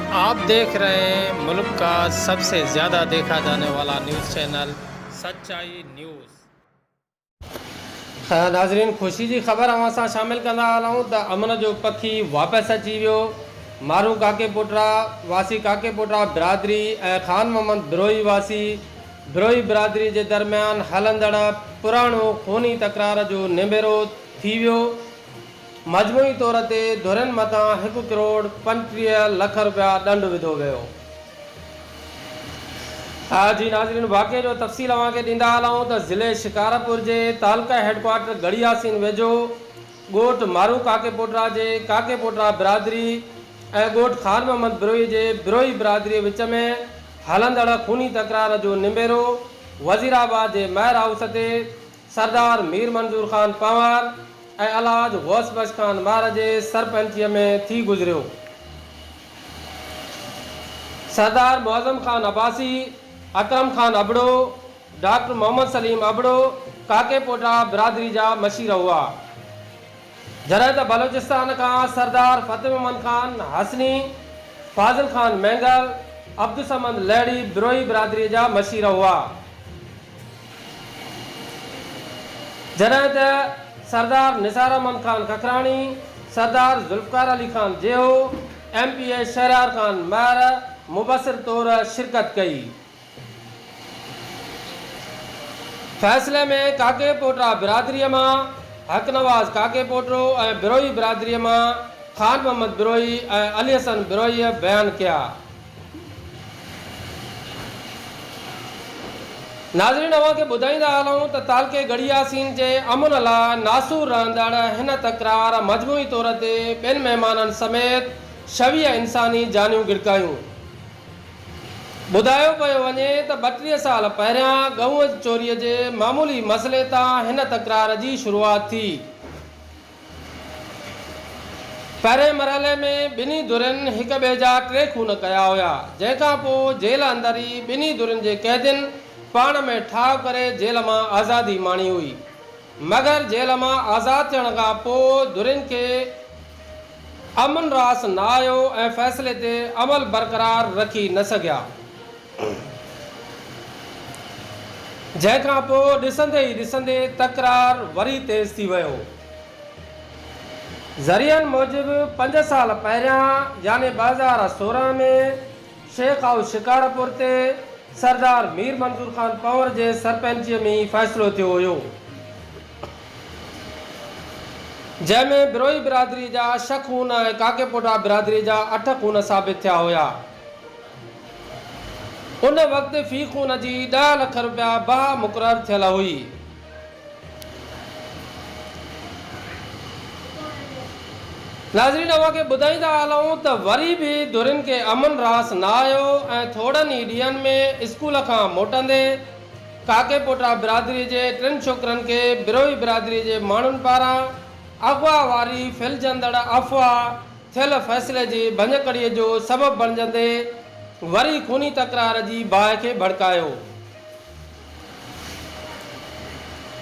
आप देख रहे हैं मुल्क का सबसे ज़्यादा देखा जाने वाला न्यूज़ चैनल सच्चाई न्यूज़। नाज़रीन, ख़ुशी जी ख़बर असां शामिल कंदा हलूं त अमन जो पखी वापसि अची वियो। मारू काके पुटरा वासी काके पुटरा बिरादरी ऐं ख़ान मोहम्मद बिरोई वासी बिरोई बिरादरी जे दरमियान हलंदड़ पुराणो खूनी तकरार जो निबेरो थी वियो। मजमूई तौर ते धुरनि मथां 1 करोड़ 35 लख रुपया ॾंढ विधो वियो। जी नाज़रीन, वाक़े जो तफ़सील अव्हांखे ॾींदा हलूं त ज़िले शिकारपुर जे तालुका हेडक्वार्टर गड़ियासीन वेझो ॻोठ मारू काके पोटरा जे काके पोटरा बिरादरी ऐं ॻोठ ख़ान मोहम्मद बिरोई जे बिरोई बिरादरी विच में हलंदड़ खूनी तकरार जो निबेरो वज़ीराबाद जे महर हाउस ते सरदार मीर मंज़ूर ख़ान पंवार ऐं अलहाज गौस बख्श ख़ान मार जे सरपंचीअ में थी गुज़रियो। सरदार मुअज़्ज़म ख़ान अब्बासी, अकरम ख़ान अबड़ो, डॉक्टर मोहम्मद सलीम अबड़ो काके पोटरा बिरादरी जा मशीर हुआ। जॾहिं त बलोचिस्तान खां सरदार फ़तेह मोहम्मद ख़ान हसनी, फाज़िल ख़ान मैंगल, अब्दुसमद लहड़ी बिरोई बिरादरी जा मशीर हुआ। जॾहिं त सरदार निसार अहमद ख़ान खखराणी, सरदार ज़ुल्फ़कार अली ख़ान जेहो, MPA शहरयार ख़ान महर मुबसर तौर शिरकत कई। फ़ैसिले में काके पोटरा बिरादरीअ मां हक नवाज़ काके पोटरो ऐं बिरोई बिरादरीअ मां ख़ान मोहम्मद बिरोई ऐं अली हसन बिरोई बयान किया। नाज़रीन, अव्हांखे ॿुधाईंदा हलूं त तालके गड़ियासीन जे अमन लाइ नासूर रहंदड़ हिन तकरार मजमूई तौर ते ॿिनि महिमाननि समेत 26 इंसानी जानियूं गिरकायूं। ॿुधायो पियो वञे त 32 साल पहिरियां गऊं चोरीअ जे मामूली मसइले तां हिन तकरार जी शुरूआत थी। पहिरें मरहले में ॿिन्ही धुरनि हिक ॿिए जा 3 खून कया हुया, जंहिंखां पोइ जेल अंदर ई ॿिन्ही धुरनि जे कैदियुनि पाण में ठाव करे जेल मां आज़ादी माणी हुई, मगर जेल मां आज़ाद थियण खां पोइ धुरनि खे अमन रास न आयो ऐं फ़ैसिले ते अमल बरक़रार रखी न सघिया। जंहिंखां पोइ ॾिसंदे ई ॾिसंदे तकरार वरी तेज़ थी वियो। ज़रियनि मूजिबि 5 साल पहिरियां यानी 2016 में शेख हाउस शिकारपुर ते सरदार मीर मंज़ूर ख़ान पंवर जे सरपंचीअ में फ़ैसिलो थियो हुयो, जंहिंमें बिरोई बिरादरी जा 6 खून ऐं काके पोटरा बिरादरी जा 8 खून साबित थिया हुया। उन वक़्तु फ़ी खून जी 10 लख रुपया बाह मुक़ररु थियल हुई। नाज़रीन, अव्हांखे ॿुधाईंदा हलूं त वरी बि धुरनि खे अमन रास न आयो ऐं थोड़नि ई ॾींहंनि में स्कूल खां मोटंदे काके पोटरा बिरादरी जे 3 छोकिरनि खे बिरोई बिरादरी जे माण्हुनि पारां अगवा वारी फैलिजंदड़ अफ़वाह थियल फ़ैसिले जी भंजकड़ीअ जो सबबु बणिजंदे वरी खूनी तकरार जी बाहि खे भड़कायो।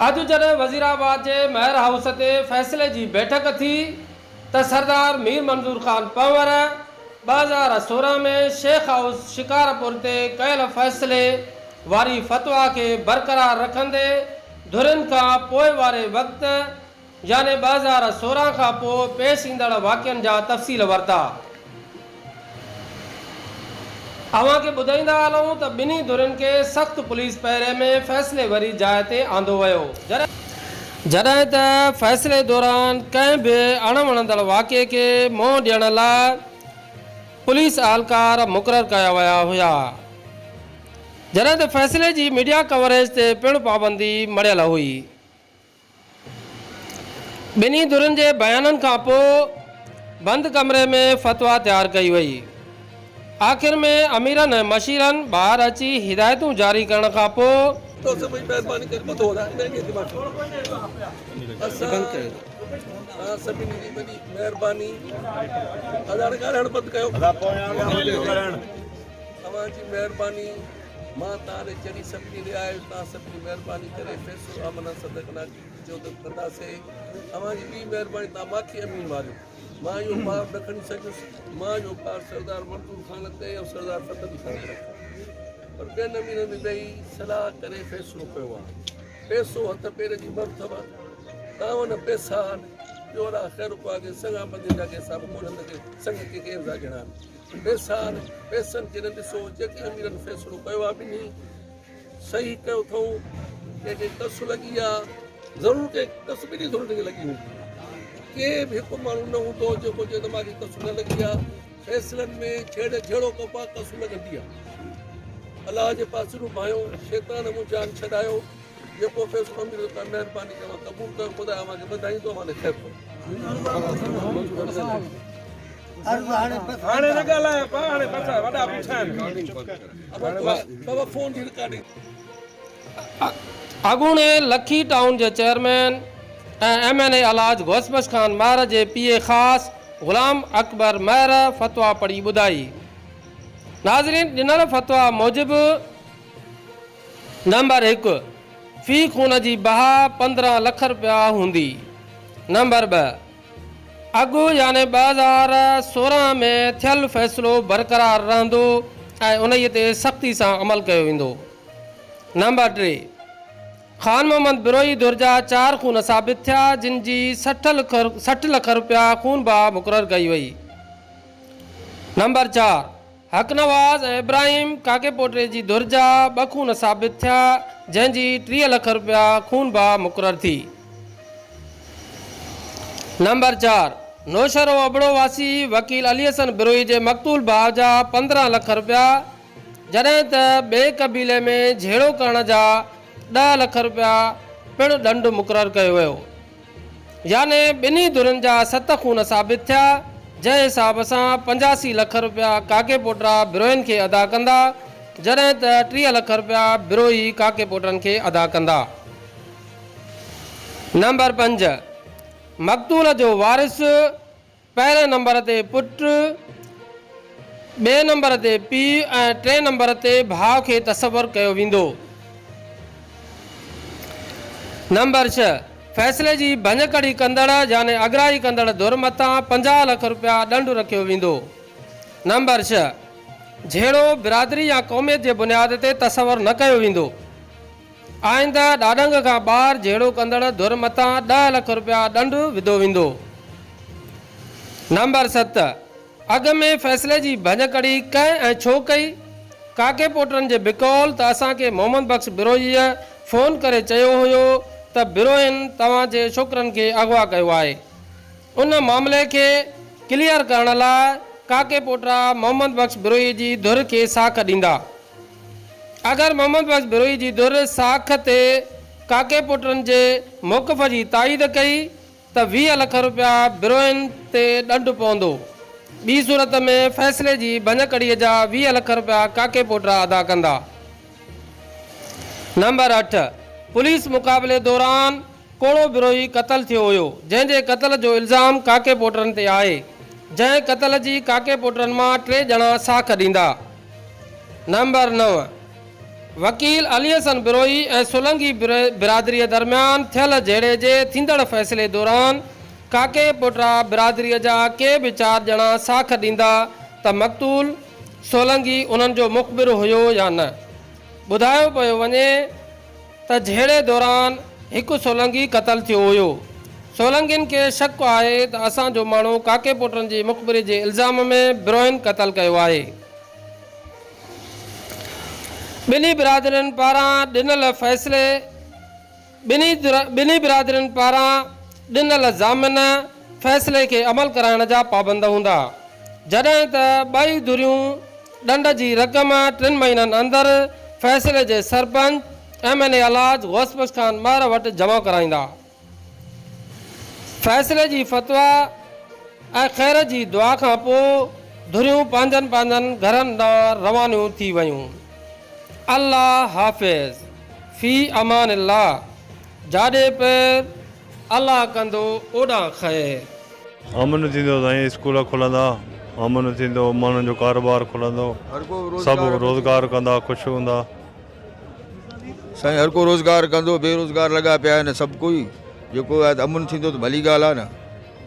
अॼु जॾहिं वज़ीराबाद जे महर हाउस ते फ़ैसिले जी बैठक थी त सरदार मीर मंज़ूर ख़ान पंवर 2016 में शेख हाउस शिकारपुर ते कयल फ़ैसिले वारी फ़तवा खे बरक़रार रखंदे धुरनि खां पोइ वारे वक़्तु यानी 2016 खां पोइ पेश ईंदड़ वाक़िअनि जा तफ़सील वरिता। अव्हांखे ॿुधाईंदा हलूं त ॿिन्ही धुरनि खे सख़्तु पुलिस पहिरे में फ़ैसिले वारी जाइ ते आंदो वियो। जॾहिं त फ़ैसिले दौरान कंहिं बि अणवणंदड़ वाक़िए खे मुंहुं ॾियण लाइ पुलिस अहलकार मुक़ररु कया विया हुया। जॾहिं त फ़ैसिले जी मीडिया कवरेज ते पिणु पाबंदी मड़ियल हुई। ॿिन्ही धुरनि जे बयाननि खां पोइ बंदि कमरे में फ़तवा तयारु कई वई। आख़िर में अमीरनि ऐं मशीरनि ॿाहिरि अची हिदायतूं जारी करण खां पोइ तो सब मेहरबानी कर मत हो रहा है नहीं दिमाग सभी बड़ी मेहरबानी आधार कार्ड बंद कयो तव्हांजी मेहरबानी मां तारे चरी सभिनी रिआयो तव्हां सभिनी मेहरबानी करे फ़ैसिलो अमन सदक जो कंदासीं। तव्हांजी ॿी मेहरबानी तव्हां माखी अमीन मारियो मां जो पार न खणी सघियुसि। मां जो पार सरदार मंसूर ख़ान ते ऐं सरदार फतेह अली ख़ान ते पर ॿियनि अमीरनि में वेही सलाह करे फ़ैसिलो कयो आहे। पैसो हथ पेर जी भर अथव, तव्हां हुन पैसा ॿियो अला ख़ैर को आगे संगा बंदे जाके साहब कोन के संग के केर जा ॼणा पैसा पैसनि खे न ॾिसो। जेके अमीरनि फ़ैसिलो कयो आहे ॿिन्ही सही कयो अथऊं। कंहिंखे कस लॻी आहे, ज़रूरु के कस ॿिन्ही ज़रूरत खे लॻी हूंदी। के बि हिकु माण्हू न हूंदो जेको चए त मूंखे कस न लॻी आहे। फ़ैसिलनि में जहिड़ो कपा कस लॻंदी आहे। अलाह जे पासे भायो शैतान मूं जान छॾायो। जेको फ़ैसिलो अमीर तव्हां महिरबानी तव्हां क़बूल कयो। ख़ुदा मूंखे ॿधाईंदो माने ख़ैर हाणे न ॻाल्हायो हाणे बसा वॾा पुछा बाबा फोन जी रिकॉर्डिंग। अॻूणे लखी टाउन जे चेयरमैन ऐं MNA अलाज गौसबश ख़ान महर जे पीए ख़ासि ग़ुलाम अकबर महर फ़तवा पढ़ी ॿुधाई। नाज़रीन, ॾिनल फ़तवा मूजिबि नंबर 1 फ़ी खून जी बहा 15 लख रुपया हूंदी। नंबर 2 अॻु याने 2016 में थियल फ़ैसिलो बरक़रार रहंदो ऐं उन ते सख़्ती सां अमल कयो वेंदो। नंबर 3 ख़ान मोहम्मद बिरोई दुर्जा 4 खून साबित थिया जिन जी 60 लख रुपया खून बहा मुक़ररु कई वई। नंबर 4 हक नवाज़ ऐं इब्राहिम काके पोटे जी दुर्जा 2 खून साबित थिया जंहिंजी 30 लख रुपया खून बहा मुक़ररु थी। नंबर 4 नौशरो अबड़ो वासी वकील अली हसन बिरोई जे मक़तूल भाउ जा 15 लख रुपया जॾहिं त ॿिए कबीले में झेड़ो करण जा 10 लख रुपया पिणु ॾंड मुक़ररु कयो वियो। याने ॿिन्ही धुरनि जा 7 खून साबित थिया जंहिं हिसाब सां 85 लख रुपया काके पोटरा बिरोइन खे अदा कंदा जॾहिं त 30 लख रुपया बिरोई काके पोटरनि खे अदा कंदा। नंबर 5 मक़तूल जो वारिस पहिरें नंबर ते पुटु, ॿिए नंबर ते पीउ ऐं 3 नंबर ते भाउ खे तसवुरु कयो वेंदो। नंबर 6 फ़ैसिले जी भञकड़ी कंदड़ याने अगराई कंदड़ धुर मथां 50 लख रुपया ॾंड रखियो वेंदो। नंबर 6 झेड़ो बिरादरी या क़ौमियत जे बुनियाद ते तसवुरु न कयो वेंदो। आइंदा ॾाॾंग खां ॿार झेड़ो कंदड़ धुर मथां 10 लख रुपया ॾंड विधो वेंदो। नंबर 7 अॻु में फ़ैसिले जी भञकड़ी कंहिं ऐं छो कई? काके पोटरनि जे बिकौल त असांखे मोहम्मद बख़्श बिरोईअ फ़ोन करे चयो हुयो त बिरोइन तव्हांजे छोकिरनि खे अगवा कयो आहे। उन मामले खे क्लियर करण लाइ काके पोटरा मोहम्मद बख़्श बिरोई जी धुर खे साख ॾींदा। अगरि मोहम्मद बख़्श बिरोई जी धुर साख ते काके पोटरनि जे मौक़िफ़ जी ताईद कई त 20 लख रुपया बिरोइन ते ॾंड पवंदो। ॿी सूरत में फ़ैसिले जी भञकड़ीअ जा 20 लख रुपया काके पोटरा अदा कंदा। नंबर 8 पुलिस मुक़ाबले दौरान कोड़ो बिरोई क़तल थियो हुयो जंहिंजे क़तल जो इल्ज़ाम काके पोटरनि ते आहे। जंहिं क़तल जी काके पोटरनि मां 3 ॼणा साख ॾींदा। नंबर 9 वकील अली हसन बिरोई ऐं सोलंगी बिरादरीअ दरमियान थियल झेड़े जे थींदड़ फ़ैसिले दौरान काके पोटरा बिरादरीअ जा के बि 4 ॼणा साख ॾींदा त मक़तूल सोलंगी उन्हनि जो मुख़बिर हुयो या न। ॿुधायो पियो वञे त झेड़े दौरान हिकु सोलंगी क़तल थियो हुयो। सोलंगियुनि खे शक आहे त असांजो माण्हू काके पोटरनि जी मुख़बिरी जे इल्ज़ाम में बिरोइन क़तल कयो आहे। ॿिन्ही बिरादरियुनि पारां ॾिनल फ़ैसिले ॿिन्ही बिरादरियुनि पारां ॾिनल ज़ामिन फ़ैसिले खे अमल कराइण जा पाबंद हूंदा जॾहिं त ॿई धुरियूं ॾंड जी रक़म 3 महीननि अंदरि फ़ैसिले जे सरपंच MNA अलाज गौसबश ख़ान महर वटि जमा कराईंदा। फ़ैसिले जी फ़तवा ऐं ख़ैर जी दुआ खां पोइ धुरियूं पंहिंजनि घरनि ॾांहुं रवानियूं थी वियूं। अल्लाह हाफ़िज़ फ़ी अमान अल्लाह जाॾे पैर अल्लाह कंदो ओॾां ख़ैर। अमन थींदो साईं, स्कूल खुलंदा, अमन थींदो, माण्हुनि जो कारोबार खुलंदो, सभु रोज़गार कंदा, ख़ुशि हूंदा साईं। हर को रोज़गार कंदो, बेरोज़गार लॻा पिया आहिनि सभु कोई। जेको आहे त अमन थींदो त भली ॻाल्हि आहे न।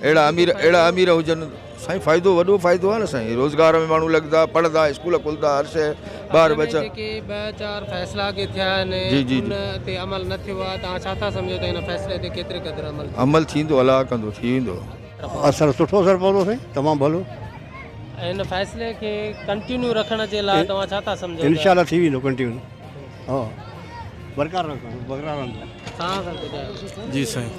अहिड़ा अमीर हुजनि साईं, फ़ाइदो वॾो फ़ाइदो आहे न साईं। रोज़गार में माण्हू लॻंदा, पढ़ंदा, स्कूल खुलंदा, हर शइ ॿार बच्चा। जेके 2-4 फ़ैसिला के थिया आहिनि जी, जी, उन ते अमल न थियो आहे, तव्हां छा था सम्झो त हिन फ़ैसिले ते केतिरे क़दुरु अमल थींदो, अलाह कंदो, थी वेंदो। असर सुठो असर पवंदो साईं, तमामु भलो। हिन फ़ैसिले खे कंटिन्यू रखण जे लाइ तव्हां छा था सम्झो? इंशाल्लाह थी वेंदो कंटिन्यू। हा, बरक़रार रहंदो। जी साईं,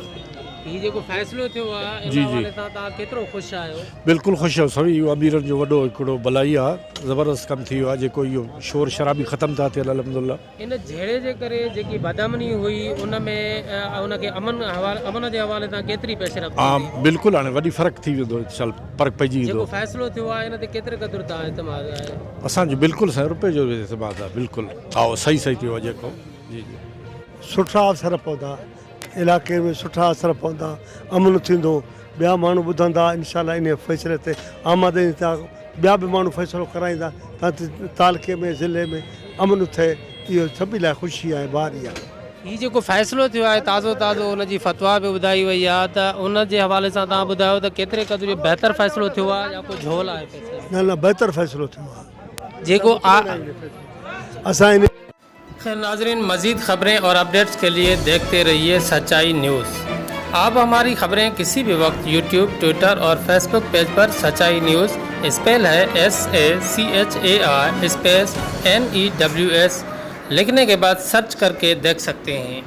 हीउ जेको फ़ैसिलो थियो आहे इन हवाले सां तव्हां केतिरो ख़ुशि आहियो? बिल्कुलु ख़ुशि आहियूं सभी। इहो अमीरनि जो वॾो हिकिड़ो भलाई आहे, ज़बरदस्त कमु थी वियो आहे, जेको इहो शोर शराबी ख़तमु था थियनि अल्हम्दुलिल्लाह। इन झेड़े जे करे जेकी बदअमनी हुई उन में उनखे अमन जे हवाले सां केतिरी पेश रखो? हा बिल्कुलु, हाणे वॾी फ़र्क़ु थी वेंदो, फ़र्क़ु पइजी जेको वेंदो। फ़ैसिलो थियो आहे इन ते केतिरे क़दुरु तव्हां इतमाद आहे? असांजो बिल्कुलु 100 रुपए जो इस्तेमालु आहे, बिल्कुलु हा सही थियो आहे जेको। जी जी, सुठा असर पवंदा, इलाइक़े में सुठा असर पवंदा, अमन थींदो, ॿिया माण्हू ॿुधंदा इंशाल्लाह इन फ़ैसिले ते आमदनी था, ॿिया बि माण्हू फ़ैसिलो कराईंदा ताकि तालुके में ज़िले में अमन थिए। इहो सभी लाइ ख़ुशी आहे, बारी आहे। हीउ जेको फ़ैसिलो थियो आहे ताज़ो उनजी फ़तवा बि ॿुधाई वई आहे, त उन जे हवाले सां तव्हां ॿुधायो त केतिरे क़दुरु बहितर फ़ैसिलो थियो आहे या को झोल आहे फ़ैसिलो? न बहितर फ़ैसिलो थियो आहे जेको असां इन। खैर नाज़रीन, मज़ीद ख़बरें और अपडेट्स के लिए देखते रहिए सच्चाई न्यूज़। आप हमारी खबरें किसी भी वक्त यूट्यूब, ट्विटर और फेसबुक पेज पर सच्चाई न्यूज़ स्पेल है SACHAI स्पेस NEWS लिखने के बाद सर्च करके देख सकते हैं।